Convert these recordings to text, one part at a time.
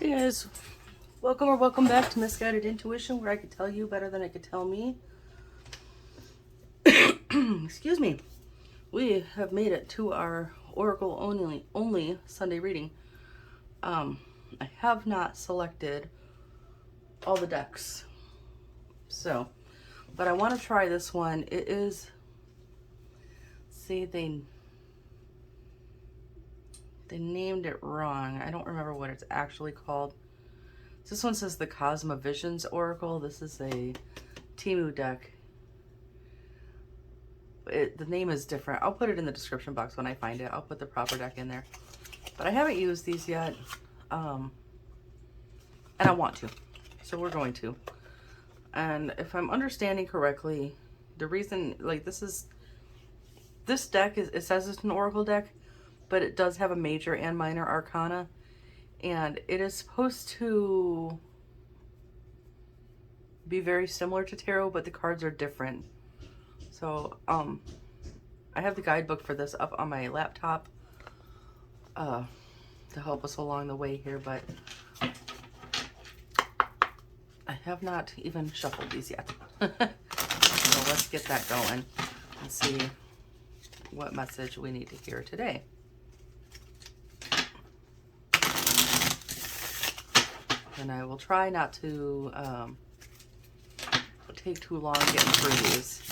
Hey guys, welcome or welcome back to Misguided Intuition, where I could tell you better than I could tell me. Excuse me. We have made it to our Oracle only Sunday reading. I have not selected all the decks, but I want to try this one. It is, see, they named it wrong. I don't remember what it's actually called. This one says the Cosmovisions Oracle. This is a Timu deck. The name is different. I'll put it in the description box when I find it. I'll put the proper deck in there. But I haven't used these yet. And I want to. So we're going to. And if I'm understanding correctly, the reason, like, this deck it says it's an Oracle deck, but it does have a major and minor arcana. And it is supposed to be very similar to tarot, but the cards are different. So, I have the guidebook for this up on my laptop to help us along the way here, but I have not even shuffled these yet. So let's get that going and see what message we need to hear today. And I will try not to take too long getting through these.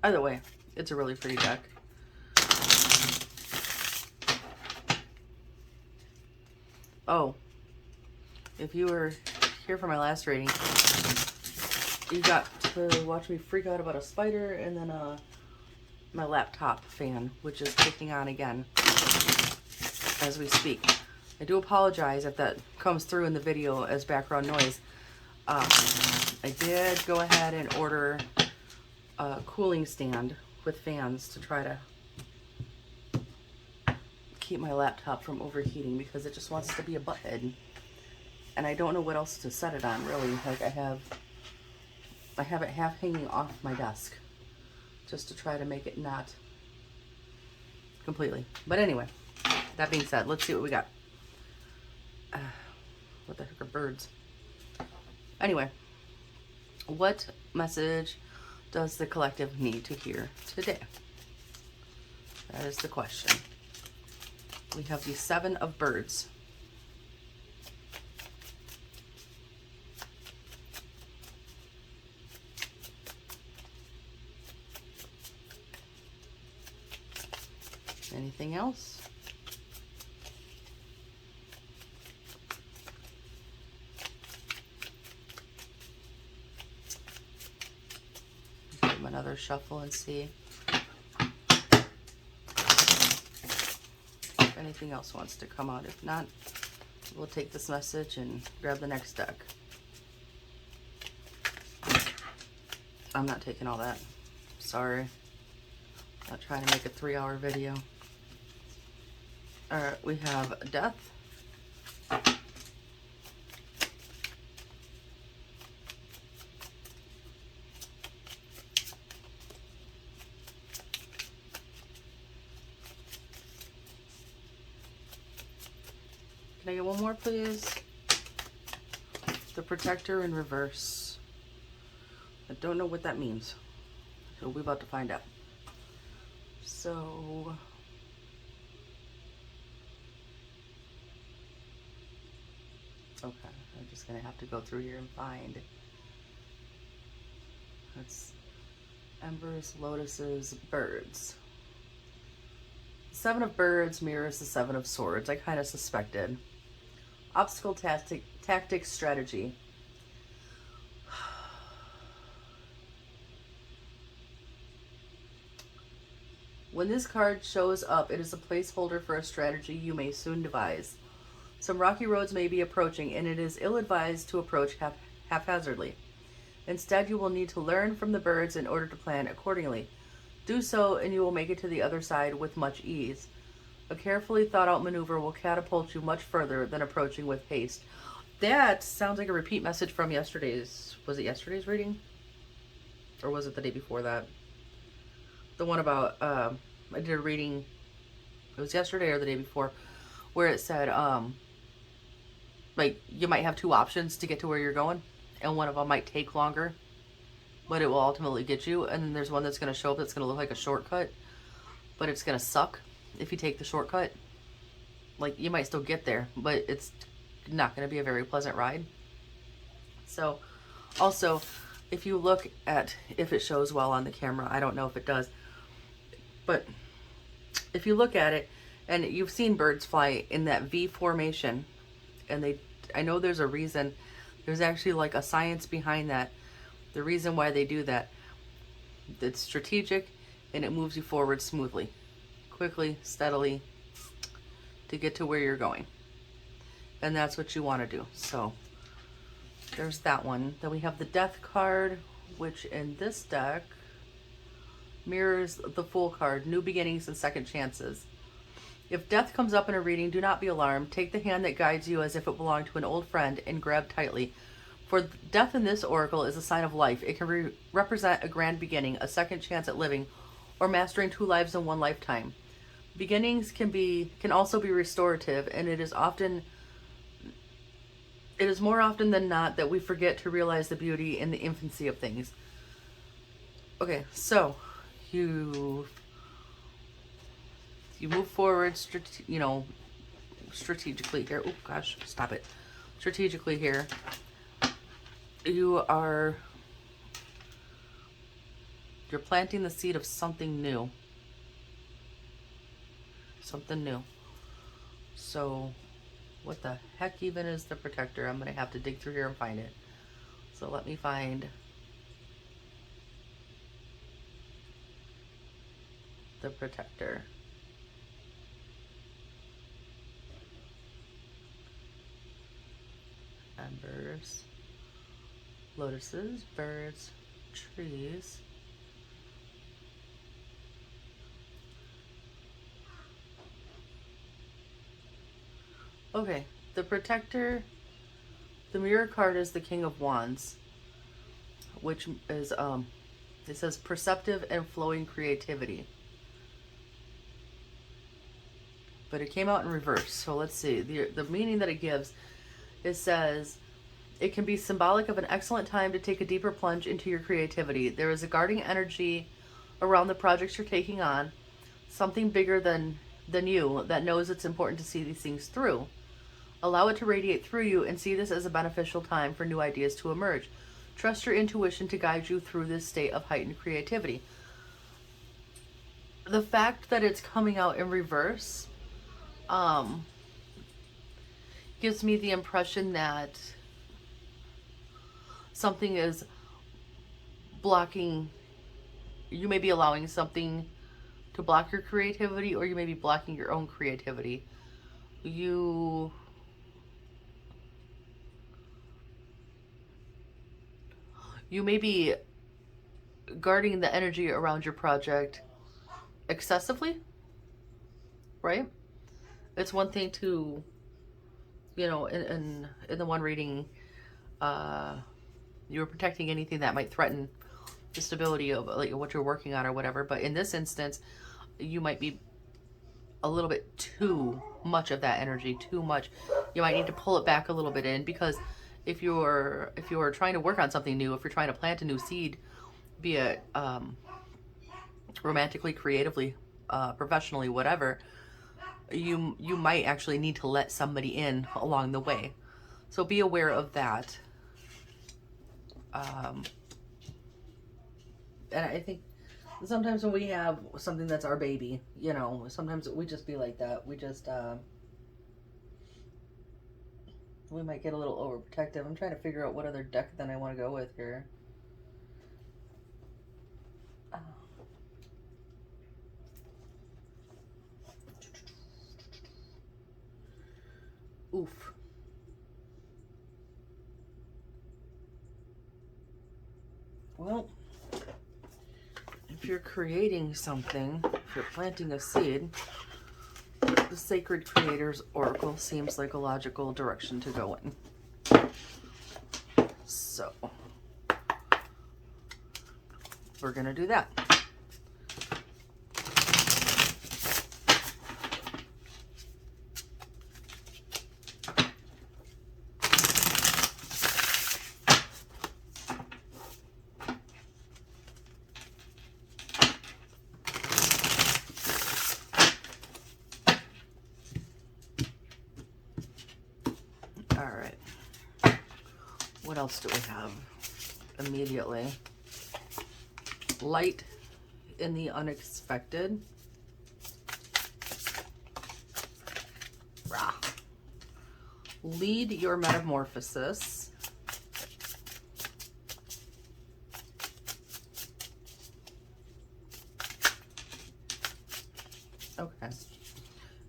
Either way, it's a really pretty deck. Oh, if you were here for my last reading, you got to watch me freak out about a spider and then my laptop fan, which is kicking on again as we speak. I do apologize if that comes through in the video as background noise. I did go ahead and order a cooling stand with fans to try to keep my laptop from overheating because it just wants to be a butthead. And I don't know what else to set it on, really. Like, I have it half hanging off my desk just to try to make it not completely. But anyway, that being said, let's see what we got. What the heck are birds? Anyway, what message does the collective need to hear today? That is the question. We have the Seven of Birds. Anything else? Give them another shuffle and see if anything else wants to come out. If not, we'll take this message and grab the next deck. I'm not taking all that. Sorry. Not trying to make a 3-hour video. Alright, we have Death. Can I get one more, please? The Protector in reverse. I don't know what that means. So we're about to find out. So, okay, I'm just gonna have to go through here and find. That's Embers, Lotuses, Birds. Seven of Birds mirrors the Seven of Swords. I kind of suspected. Obstacle tactics, strategy. When this card shows up, it is a placeholder for a strategy you may soon devise. Some rocky roads may be approaching, and it is ill-advised to approach haphazardly. Instead, you will need to learn from the birds in order to plan accordingly. Do so, and you will make it to the other side with much ease. A carefully thought-out maneuver will catapult you much further than approaching with haste. That sounds like a repeat message from yesterday's. Was it yesterday's reading? Or was it the day before that? The one about, I did a reading, it was yesterday or the day before, where it said, like, you might have two options to get to where you're going, and one of them might take longer, but it will ultimately get you. And then there's one that's going to show up that's going to look like a shortcut, but it's going to suck if you take the shortcut. Like, you might still get there, but it's not going to be a very pleasant ride. So, also, if you look at, if it shows well on the camera, I don't know if it does, but if you look at it, and you've seen birds fly in that V formation, and I know there's a reason, there's actually like a science behind that. The reason why they do that, it's strategic, and it moves you forward smoothly, quickly, steadily, to get to where you're going. And that's what you want to do. So there's that one. Then we have the Death card, which in this deck mirrors the Fool card, new beginnings and second chances. If death comes up in a reading, do not be alarmed. Take the hand that guides you as if it belonged to an old friend and grab tightly. For death in this oracle is a sign of life. It can represent a grand beginning, a second chance at living, or mastering two lives in one lifetime. Beginnings can also be restorative, and it is more often than not that we forget to realize the beauty in the infancy of things. Okay, so you move forward, strategically here. Oh gosh, stop it. Strategically here. You're planting the seed of something new. Something new. So, what the heck even is the Protector? I'm going to have to dig through here and find it. So let me find the Protector. Embers, lotuses, birds, trees. Okay, the Protector, the mirror card is the King of Wands, which is, it says perceptive and flowing creativity. But it came out in reverse, so let's see. The meaning that it gives, it says, it can be symbolic of an excellent time to take a deeper plunge into your creativity. There is a guarding energy around the projects you're taking on, something bigger than you that knows it's important to see these things through. Allow it to radiate through you and see this as a beneficial time for new ideas to emerge. Trust your intuition to guide you through this state of heightened creativity. The fact that it's coming out in reverse gives me the impression that something is blocking. You may be allowing something to block your creativity, or you may be blocking your own creativity. You may be guarding the energy around your project excessively, right? It's one thing to, in the one reading, you were protecting anything that might threaten the stability of like what you're working on or whatever. But in this instance, you might be a little bit too much of that energy, too much. You might need to pull it back a little bit in, because if you're trying to work on something new, if you're trying to plant a new seed, be it romantically, creatively, professionally, whatever, you might actually need to let somebody in along the way. So be aware of that. And I think sometimes when we have something that's our baby, sometimes we just be like that. We just, we might get a little overprotective. I'm trying to figure out what other deck then I want to go with here. Oof. Well, if you're creating something, if you're planting a seed, the Sacred Creators Oracle seems like a logical direction to go in. we're going to do that. All right. What else do we have immediately? Light in the unexpected. Rah. Lead your metamorphosis. Okay.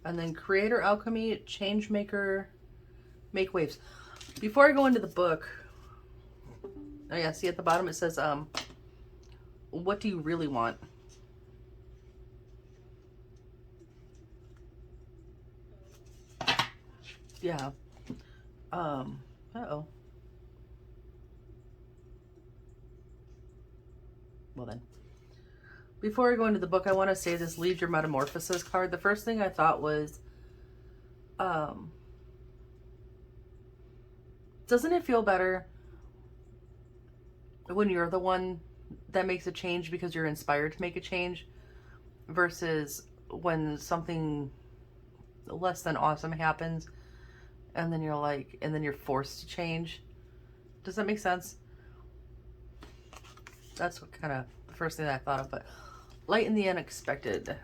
And then creator alchemy, change maker, make waves. Before I go into the book, oh yeah, see at the bottom it says, what do you really want? Yeah. Uh-oh. Well then. Before I go into the book, I want to say this Lead Your Metamorphosis card. The first thing I thought was, doesn't it feel better when you're the one that makes a change because you're inspired to make a change versus when something less than awesome happens and then you're like, and then you're forced to change? Does that make sense? That's what kind of the first thing that I thought of. But light in the unexpected.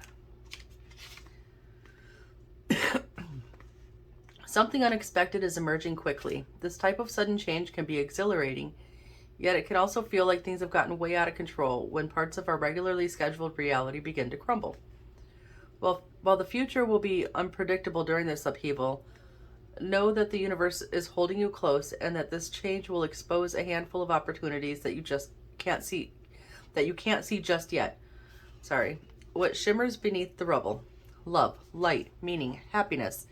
Something unexpected is emerging quickly. This type of sudden change can be exhilarating, yet it can also feel like things have gotten way out of control when parts of our regularly scheduled reality begin to crumble. While the future will be unpredictable during this upheaval, know that the universe is holding you close and that this change will expose a handful of opportunities that you just can't see, that you can't see just yet. Sorry. What shimmers beneath the rubble? Love, light, meaning, happiness.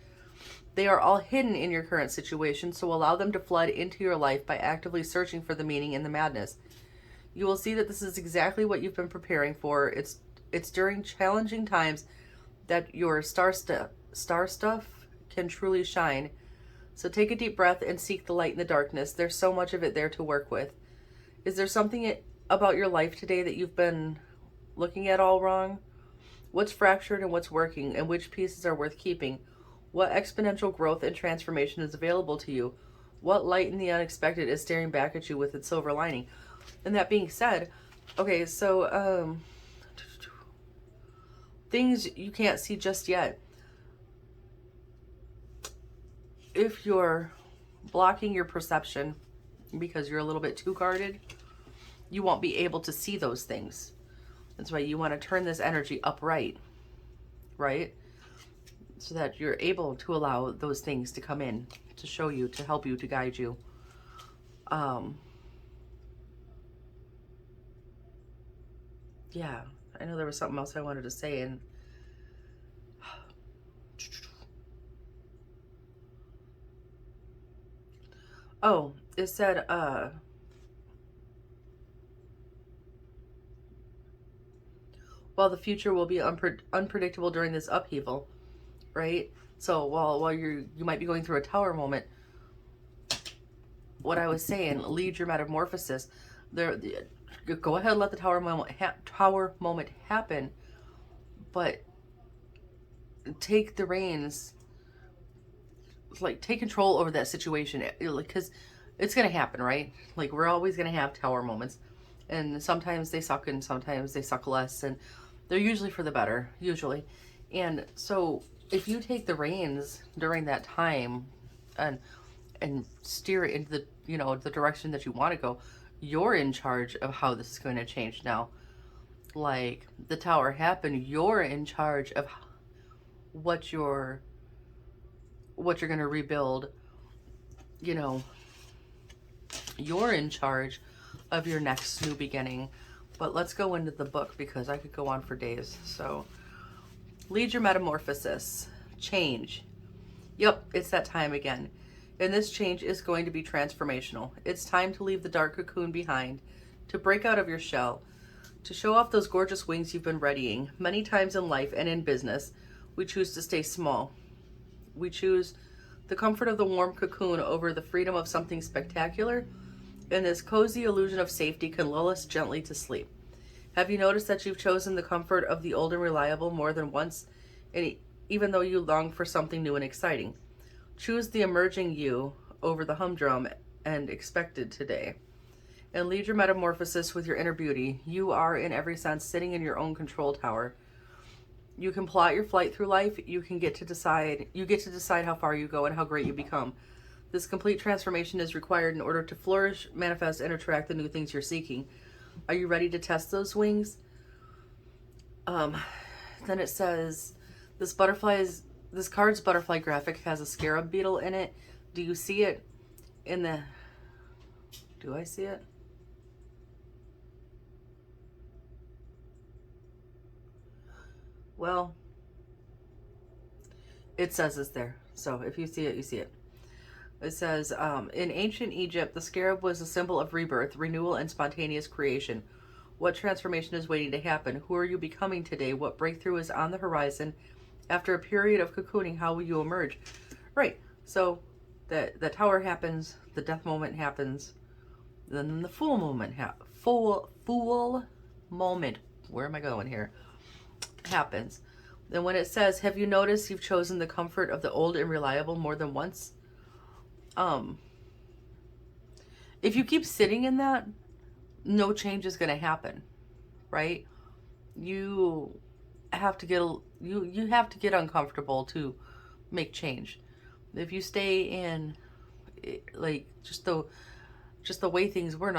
They are all hidden in your current situation, so allow them to flood into your life by actively searching for the meaning in the madness. You will see that this is exactly what you've been preparing for. It's during challenging times that your star stuff can truly shine. So take a deep breath and seek the light in the darkness. There's so much of it there to work with. Is there something about your life today that you've been looking at all wrong? What's fractured and what's working, and which pieces are worth keeping? What exponential growth and transformation is available to you? What light in the unexpected is staring back at you with its silver lining? And that being said, okay, so things you can't see just yet. If you're blocking your perception because you're a little bit too guarded, you won't be able to see those things. That's why you want to turn this energy upright, right? So that you're able to allow those things to come in, to show you, to help you, to guide you. Yeah, I know there was something else I wanted to say, and oh, it said, while the future will be unpredictable during this upheaval, right? So while you might be going through a tower moment, what I was saying, lead your metamorphosis. Go ahead, let the tower moment happen, but take the reins. Like, take control over that situation, because it's gonna happen, right? Like, we're always gonna have tower moments, and sometimes they suck and sometimes they suck less, and they're usually for the better, usually. And so if you take the reins during that time and steer it into the, you know, the direction that you want to go, you're in charge of how this is going to change now. Like, the tower happened, you're in charge of what you're going to rebuild. You know, you're in charge of your next new beginning. But let's go into the book, because I could go on for days. So, lead your metamorphosis. Change. Yep, it's that time again. And this change is going to be transformational. It's time to leave the dark cocoon behind, to break out of your shell, To show off those gorgeous wings you've been readying, many times in life and in business, we choose to stay small. We choose the comfort of the warm cocoon over the freedom of something spectacular, and this cozy illusion of safety can lull us gently to sleep. Have you noticed that you've chosen the comfort of the old and reliable more than once, and even though you long for something new and exciting? Choose the emerging you over the humdrum and expected today, and lead your metamorphosis with your inner beauty. You are, in every sense, sitting in your own control tower. You can plot your flight through life. You get to decide how far you go and how great you become. This complete transformation is required in order to flourish, manifest, and attract the new things you're seeking. Are you ready to test those wings? Then it says, this card's butterfly graphic has a scarab beetle in it. Do you see it do I see it? Well, it says it's there. So if you see it, you see it. It says, in ancient Egypt, the scarab was a symbol of rebirth, renewal, and spontaneous creation. What transformation is waiting to happen? Who are you becoming today? What breakthrough is on the horizon? After a period of cocooning, how will you emerge? Right. So the tower happens, the death moment happens, then the full moment full moment. Where am I going here? Happens. Then when it says, have you noticed you've chosen the comfort of the old and reliable more than once? If you keep sitting in that, no change is going to happen, right? You have to get you have to get uncomfortable to make change. If you stay in like just the way things were,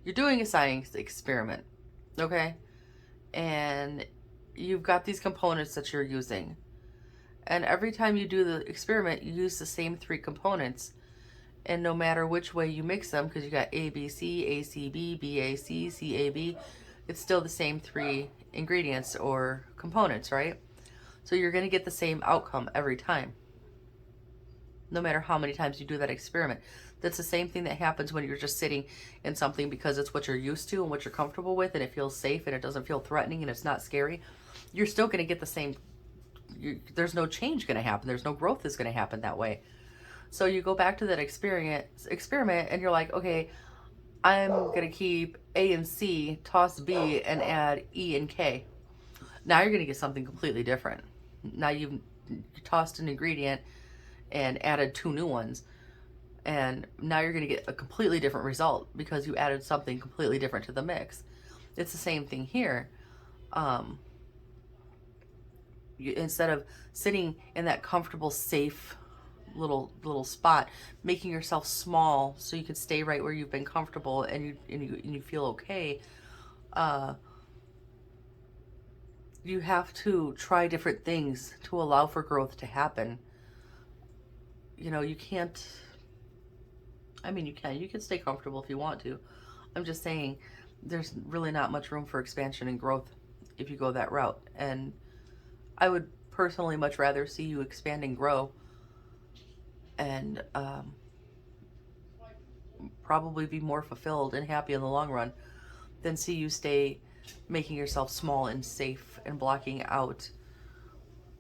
you're doing a science experiment, okay? And you've got these components that you're using. And every time you do the experiment, you use the same 3 components. And no matter which way you mix them, because you got ABC, ACB, BAC, CAB, it's still the same 3 ingredients or components, right? So you're going to get the same outcome every time, no matter how many times you do that experiment. That's the same thing that happens when you're just sitting in something because it's what you're used to and what you're comfortable with, and it feels safe and it doesn't feel threatening and it's not scary. You're still going to get the same. There's no change going to happen. There's no growth is going to happen that way. So you go back to that experiment and you're like, okay, I'm going to keep A and C, toss B, and add E and K. Now you're going to get something completely different. Now you've tossed an ingredient and added 2 new ones. And now you're going to get a completely different result because you added something completely different to the mix. It's the same thing here. Instead of sitting in that comfortable, safe little spot, making yourself small so you can stay right where you've been comfortable and you feel okay, you have to try different things to allow for growth to happen. You know, you can't, I mean, you can stay comfortable if you want to. I'm just saying there's really not much room for expansion and growth if you go that route. And I would personally much rather see you expand and grow and probably be more fulfilled and happy in the long run than see you stay making yourself small and safe and blocking out,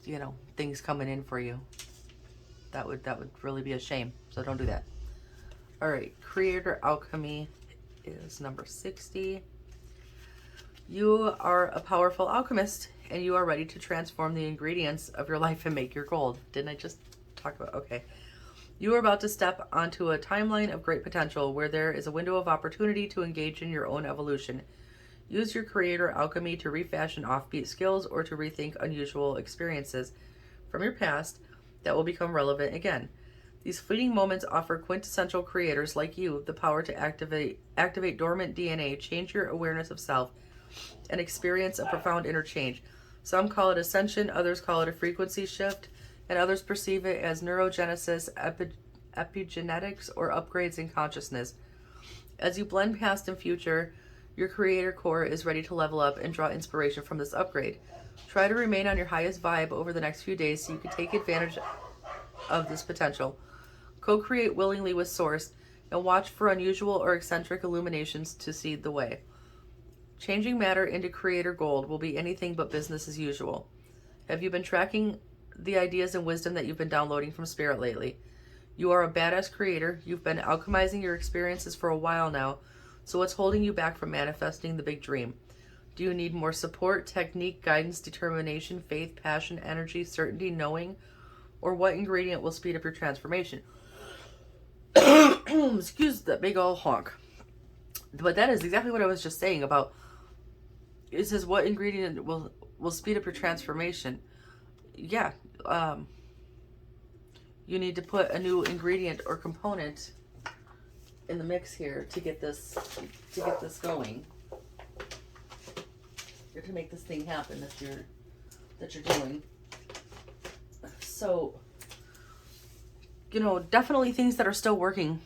you know, things coming in for you. That would really be a shame. So don't do that. All right, Creator Alchemy is number 60. You are a powerful alchemist and you are ready to transform the ingredients of your life and make your gold. Didn't I just talk about? Okay. You are about to step onto a timeline of great potential where there is a window of opportunity to engage in your own evolution. Use your creator alchemy to refashion offbeat skills or to rethink unusual experiences from your past that will become relevant again. These fleeting moments offer quintessential creators like you the power to activate dormant DNA, change your awareness of self, and experience a profound inner change. Some call it ascension, others call it a frequency shift, and others perceive it as neurogenesis, epigenetics, or upgrades in consciousness. As you blend past and future, your creator core is ready to level up and draw inspiration from this upgrade. Try to remain on your highest vibe over the next few days so you can take advantage of this potential. Co-create willingly with Source and watch for unusual or eccentric illuminations to seed the way. Changing matter into creator gold will be anything but business as usual. Have you been tracking the ideas and wisdom that you've been downloading from Spirit lately? You are a badass creator. You've been alchemizing your experiences for a while now, so what's holding you back from manifesting the big dream? Do you need more support, technique, guidance, determination, faith, passion, energy, certainty, knowing? Or what ingredient will speed up your transformation? Excuse that big old honk. But that is exactly what I was just saying about, it says what ingredient will speed up your transformation. Yeah, you need to put a new ingredient or component in the mix here to get this going. Or to make this thing happen that you're doing. So, you know, definitely things that are still working.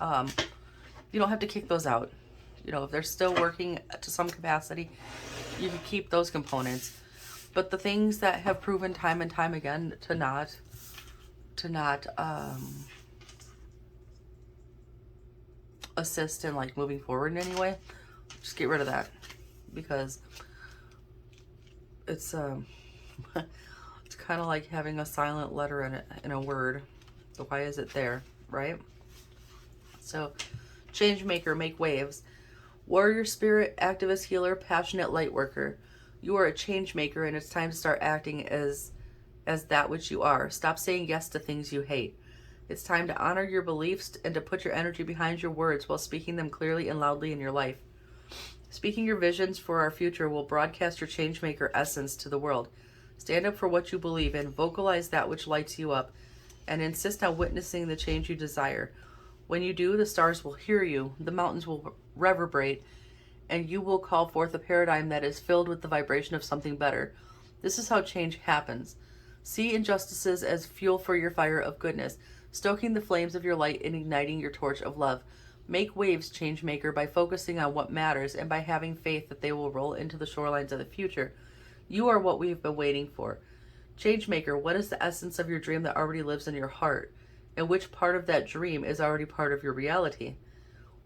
You don't have to kick those out. You know, if they're still working to some capacity, you can keep those components. But the things that have proven time and time again to not assist in like moving forward in any way, just get rid of that, because it's it's kind of like having a silent letter in a word. So why is it there, right? So, change maker, make waves. Warrior spirit, activist, healer, passionate light worker. You are a change maker, and it's time to start acting as that which you are. Stop saying yes to things you hate. It's time to honor your beliefs and to put your energy behind your words while speaking them clearly and loudly in your life. Speaking your visions for our future will broadcast your change maker essence to the world. Stand up for what you believe in, vocalize that which lights you up, and insist on witnessing the change you desire. When you do, the stars will hear you, the mountains will reverberate, and you will call forth a paradigm that is filled with the vibration of something better. This is how change happens. See injustices as fuel for your fire of goodness, stoking the flames of your light and igniting your torch of love. Make waves, change maker, by focusing on what matters and by having faith that they will roll into the shorelines of the future. You are what we've been waiting for. Change maker, what is the essence of your dream that already lives in your heart? And which part of that dream is already part of your reality?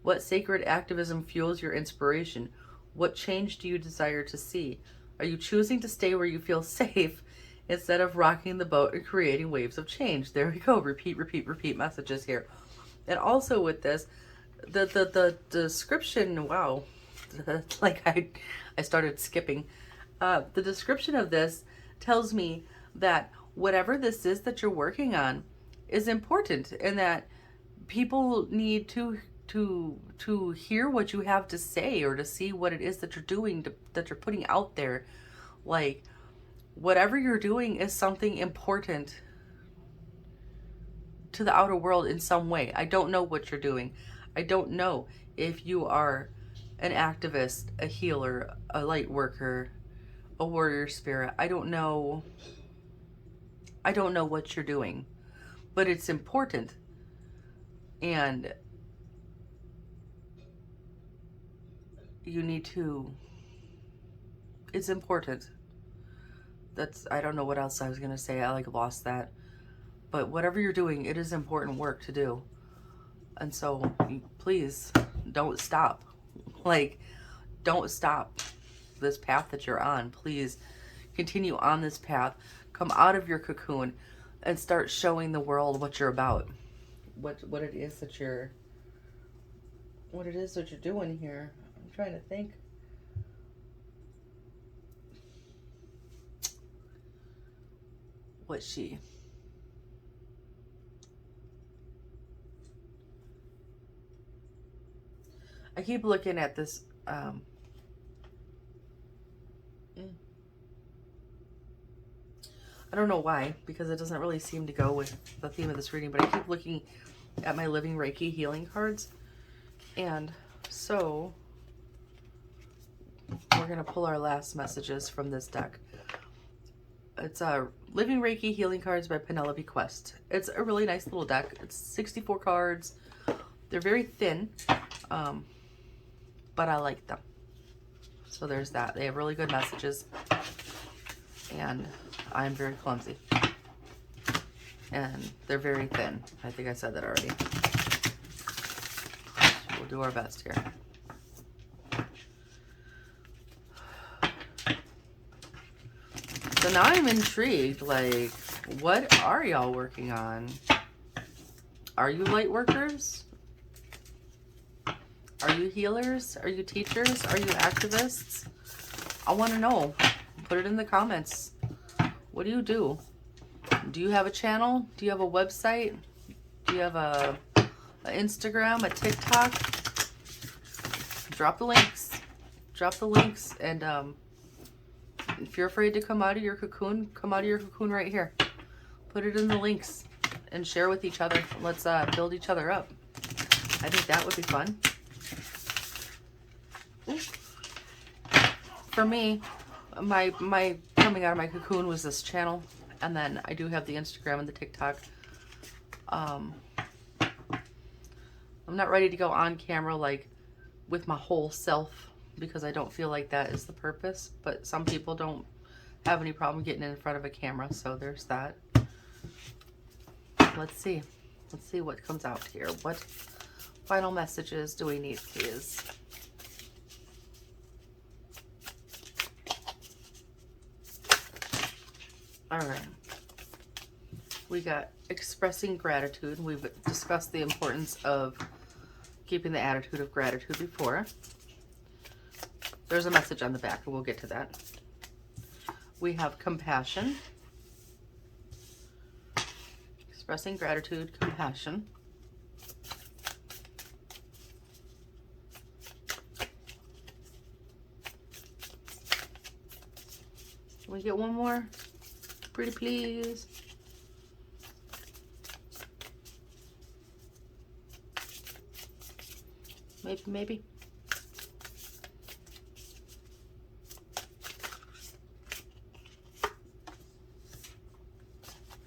What sacred activism fuels your inspiration? What change do you desire to see? Are you choosing to stay where you feel safe instead of rocking the boat and creating waves of change? There we go. Repeat, repeat, repeat messages here. And also with this, the description, wow, like I started skipping. The description of this tells me that whatever this is that you're working on is important, and that people need to hear what you have to say, or to see what it is that you're doing, that you're putting out there. Like, whatever you're doing is something important to the outer world in some way. I don't know what you're doing. I don't know if you are an activist, a healer, a light worker, a warrior spirit. I don't know what you're doing, but it's important. And you need to, it's important. I don't know what else I was going to say. I lost that. But whatever you're doing, it is important work to do. And so please don't stop. Don't stop this path that you're on. Please continue on this path. Come out of your cocoon and start showing the world what you're about. What it is that you're doing here. I'm trying to think. I keep looking at this. I don't know why, because it doesn't really seem to go with the theme of this reading, but I keep looking at my Living Reiki healing cards. And so we're going to pull our last messages from this deck. It's Living Reiki Healing Cards by Penelope Quest. It's a really nice little deck. It's 64 cards. They're very thin, but I like them. So there's that. They have really good messages. And I'm very clumsy. And they're very thin. I think I said that already. We'll do our best here. So now I'm intrigued, like, what are y'all working on? Are you light workers? Are you healers? Are you teachers? Are you activists? I want to know. Put it in the comments. What do you do? Do you have a channel? Do you have a website? Do you have a Instagram, a TikTok? Drop the links. Drop the links. And if you're afraid to come out of your cocoon, come out of your cocoon right here. Put it in the links and share with each other. Let's build each other up. I think that would be fun. Ooh. For me, my coming out of my cocoon was this channel, and then I do have the Instagram and the TikTok. I'm not ready to go on camera like with my whole self because I don't feel like that is the purpose, but some people don't have any problem getting in front of a camera, so there's that. Let's see what comes out here. What final messages do we need, please? All right, we got expressing gratitude. We've discussed the importance of keeping the attitude of gratitude before. There's a message on the back, and we'll get to that. We have compassion. Expressing gratitude, compassion. Can we get one more? Pretty please. Maybe.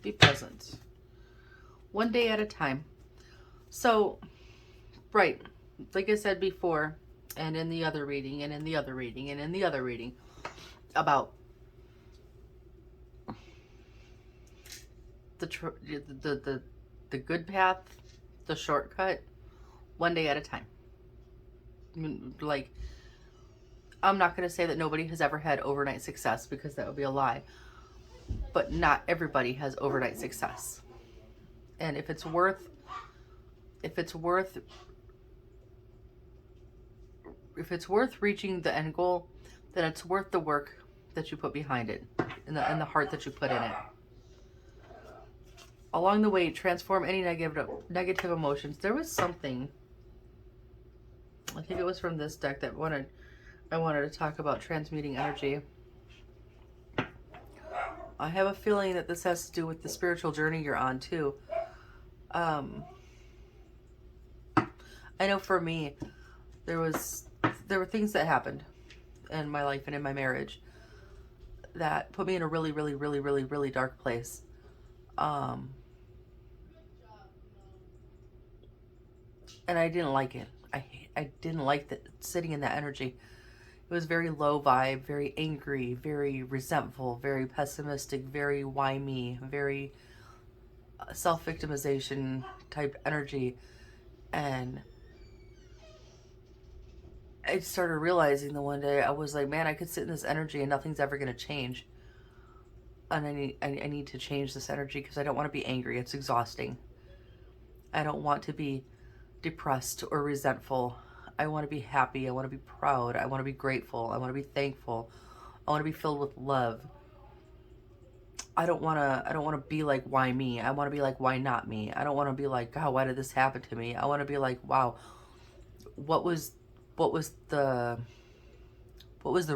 Be present. One day at a time. So, right, like I said before, and in the other reading, and in the other reading, and in the other reading, about the good path, the shortcut, one day at a time. Like, I'm not going to say that nobody has ever had overnight success because that would be a lie. But not everybody has overnight success. And if it's worth reaching the end goal, then it's worth the work that you put behind it and the heart that you put in it. Along the way, transform any negative emotions. There was something, I think it was from this deck, that I wanted to talk about transmuting energy. I have a feeling that this has to do with the spiritual journey you're on too. I know for me, there were things that happened in my life and in my marriage that put me in a really, really, really, really, really dark place. And I didn't like it. I didn't like that, sitting in that energy. It was very low vibe, very angry, very resentful, very pessimistic, very why me, very self-victimization type energy. And I started realizing that one day I was like, man, I could sit in this energy and nothing's ever going to change. And I need to change this energy because I don't want to be angry. It's exhausting. I don't want to be depressed or resentful. I want to be happy. I want to be proud. I want to be grateful. I want to be thankful. I want to be filled with love. I don't want to be like, why me? I want to be like, why not me? I don't want to be like, God, why did this happen to me? I want to be like, wow, what was the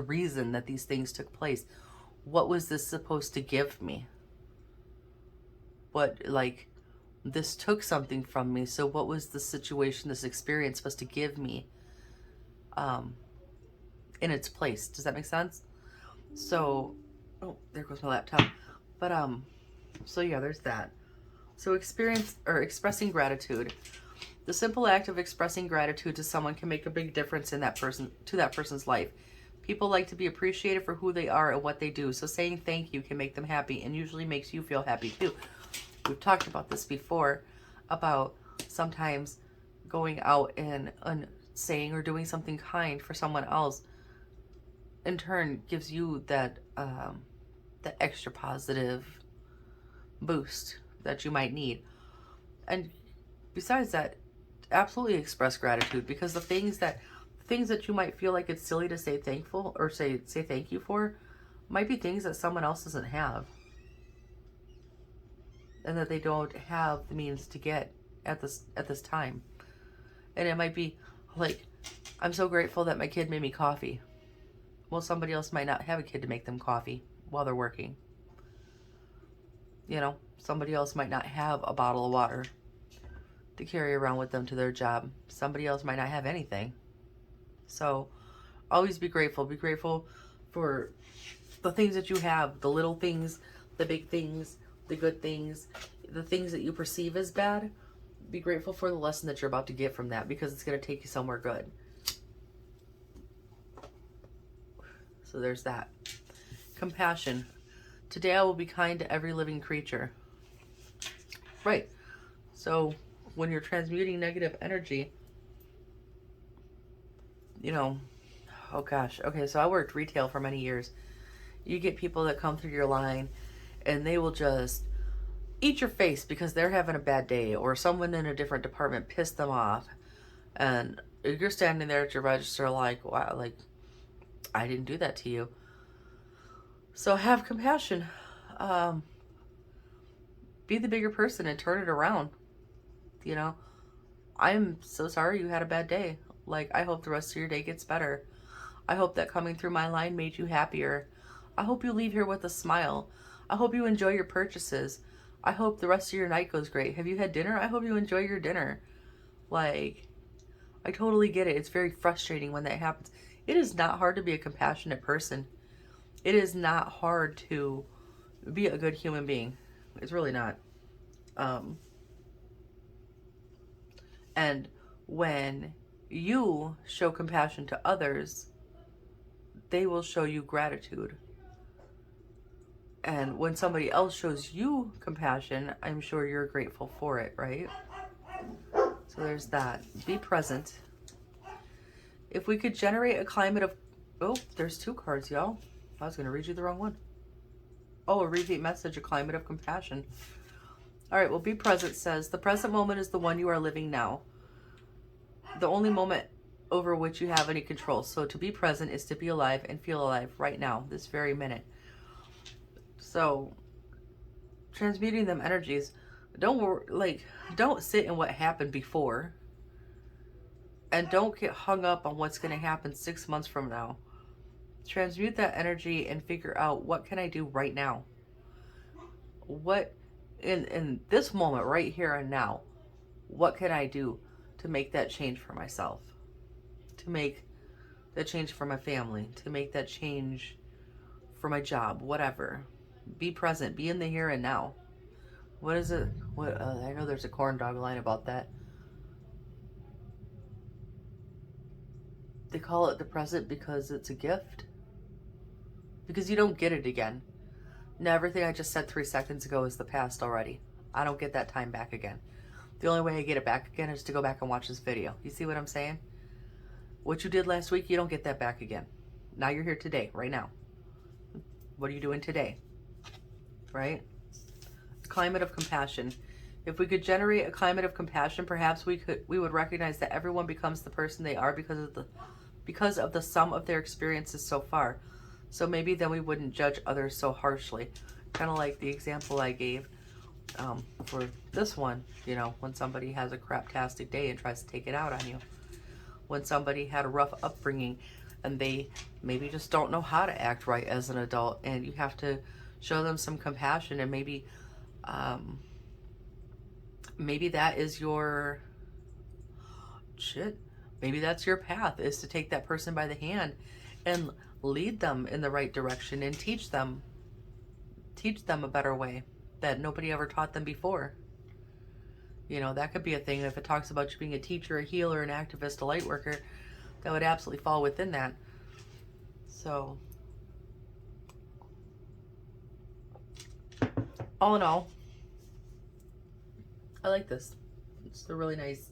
reason that these things took place? What was this supposed to give me? This took something from me. So what was the situation, this experience supposed to give me in its place? Does that make sense? So, oh, there goes my laptop. But, so yeah, there's that. So expressing gratitude. The simple act of expressing gratitude to someone can make a big difference in that person's life. People like to be appreciated for who they are and what they do. So saying thank you can make them happy and usually makes you feel happy too. We've talked about this before, about sometimes going out and saying or doing something kind for someone else in turn gives you that that extra positive boost that you might need. And besides that, absolutely express gratitude, because the things that you might feel like it's silly to say thankful or say thank you for might be things that someone else doesn't have, and that they don't have the means to get at this time. And it might be like, I'm so grateful that my kid made me coffee. Well, somebody else might not have a kid to make them coffee while they're working. You know, somebody else might not have a bottle of water to carry around with them to their job. Somebody else might not have anything. So always be grateful. Be grateful for the things that you have, the little things, the big things, the good things, the things that you perceive as bad. Be grateful for the lesson that you're about to get from that, because it's going to take you somewhere good. So there's that. Compassion. Today I will be kind to every living creature. Right. So when you're transmuting negative energy, you know, oh gosh. Okay, so I worked retail for many years. You get people that come through your line and they will just eat your face because they're having a bad day, or someone in a different department pissed them off. And you're standing there at your register like, wow, like, I didn't do that to you. So have compassion. Be the bigger person and turn it around. You know, I'm so sorry you had a bad day. Like, I hope the rest of your day gets better. I hope that coming through my line made you happier. I hope you leave here with a smile. I hope you enjoy your purchases. I hope the rest of your night goes great. Have you had dinner? I hope you enjoy your dinner. Like, I totally get it. It's very frustrating when that happens. It is not hard to be a compassionate person. It is not hard to be a good human being. It's really not. And when you show compassion to others, they will show you gratitude. And when somebody else shows you compassion, I'm sure you're grateful for it, right? So there's that. Be present. If we could generate a climate of... Oh, there's two cards, y'all. I was going to read you the wrong one. Oh, a repeat message, a climate of compassion. All right, well, be present says, the present moment is the one you are living now. The only moment over which you have any control. So to be present is to be alive and feel alive right now, this very minute. So transmuting them energies, don't sit in what happened before, and don't get hung up on what's going to happen 6 months from now. Transmute that energy and figure out, what can I do right now? What in this moment right here and now, what can I do to make that change for myself, to make that change for my family, to make that change for my job, whatever. Be present, be in the here and now. What is it? What I know there's a corn dog line about that. They call it the present because it's a gift. Because you don't get it again. Now, everything I just said 3 seconds ago is the past already. I don't get that time back again. The only way I get it back again is to go back and watch this video. You see what I'm saying? What you did last week, you don't get that back again. Now you're here today, right now. What are you doing today? Right? Climate of compassion. If we could generate a climate of compassion, perhaps we would recognize that everyone becomes the person they are because of the sum of their experiences so far. So maybe then we wouldn't judge others so harshly. Kind of like the example I gave for this one, you know, when somebody has a craptastic day and tries to take it out on you. When somebody had a rough upbringing and they maybe just don't know how to act right as an adult, and you have to show them some compassion, and maybe that is your maybe that's your path, is to take that person by the hand and lead them in the right direction and teach them a better way that nobody ever taught them before. You know, that could be a thing. If it talks about you being a teacher, a healer, an activist, a light worker, that would absolutely fall within that. So, all in all, I like this. It's a really nice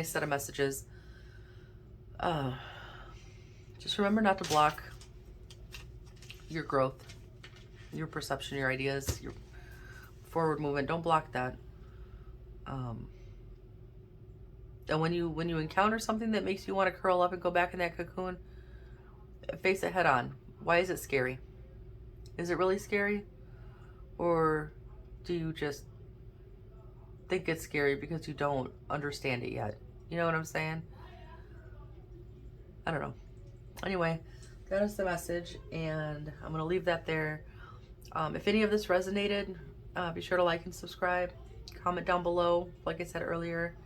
set of messages. Uh, just remember not to block your growth, your perception, your ideas, your forward movement. Don't block that. And when you encounter something that makes you want to curl up and go back in that cocoon, face it head on. Why is it scary? Is it really scary? Or do you just think it's scary because you don't understand it yet? You know what I'm saying? I don't know. Anyway, that is the message, and I'm going to leave that there. If any of this resonated, be sure to like and subscribe. Comment down below. Like I said earlier,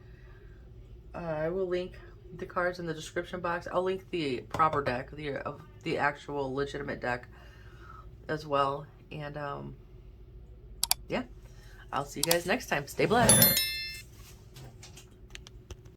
I will link the cards in the description box. I'll link the proper deck, the actual legitimate deck as well. And yeah, I'll see you guys next time. Stay blessed.